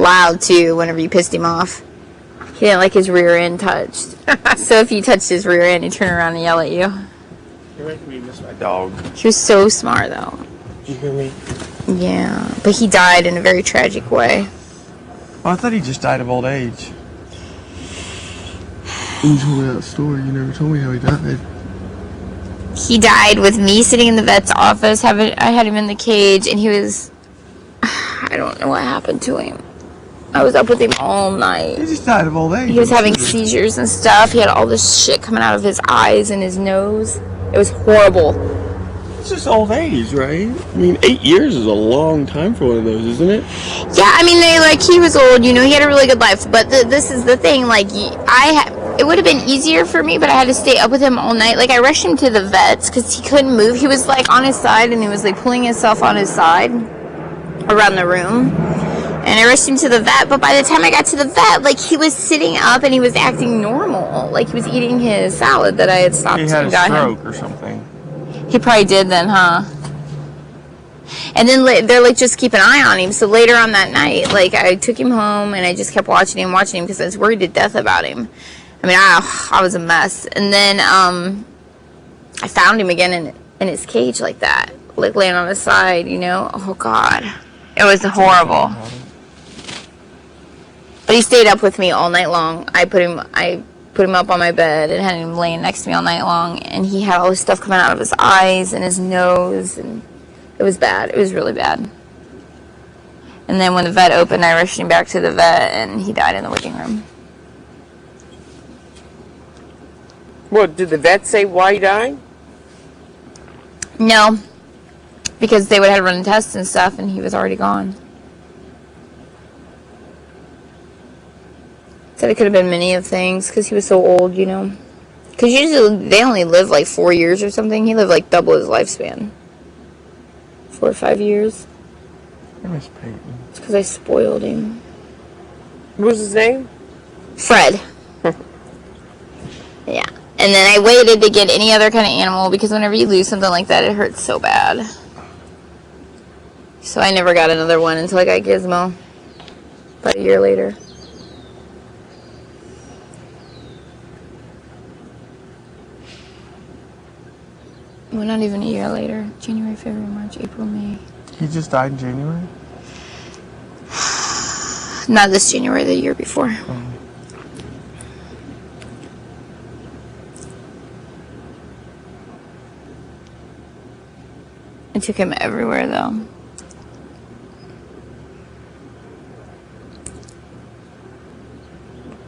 loud too whenever you pissed him off. He didn't like his rear end touched. So if you touched his rear end, he'd turn around and yell at you. You're making me miss my dog. He was so smart though. Did you hear me? Yeah, but he died in a very tragic way. Oh, I thought he just died of old age. You told me that story. You never told me how he died. He died with me sitting in the vet's office. I had him in the cage, and he was... I don't know what happened to him. I was up with him all night. He just died of old age. He was having seizures and stuff. He had all this shit coming out of his eyes and his nose. It was horrible. It's just old age, right? I mean, 8 years is a long time for one of those, isn't it? Yeah, I mean, he was old, you know, he had a really good life. But this is the thing, like, it would have been easier for me, but I had to stay up with him all night. Like, I rushed him to the vets because he couldn't move. He was, like, on his side, and he was, like, pulling himself on his side around the room. And I rushed him to the vet, but by the time I got to the vet, like, he was sitting up and he was acting normal. Like, he was eating his salad that I had stopped and got him. He had a stroke or something. He probably did then, huh? And then they're like, just keep an eye on him. So later on that night, like, I took him home and I just kept watching him because I was worried to death about him. I mean, I was a mess. And then I found him again in his cage like that, like laying on his side, you know? Oh, God. It was horrible. But he stayed up with me all night long. I put him up on my bed and had him laying next to me all night long. And he had all this stuff coming out of his eyes and his nose. And it was bad. It was really bad. And then when the vet opened, I rushed him back to the vet, and he died in the waiting room. What, did the vet say why he died? No. Because they would have run tests and stuff, and he was already gone. Said it could have been many of things, because he was so old, you know. Because usually they only live like 4 years or something. He lived like double his lifespan. 4 or 5 years. I miss Peyton. It's because I spoiled him. What was his name? Fred. Yeah. And then I waited to get any other kind of animal, because whenever you lose something like that, it hurts so bad. So I never got another one until I got Gizmo. About a year later. Well, not even a year later. January, February, March, April, May. He just died in January? Not this January, the year before. I took him everywhere, though.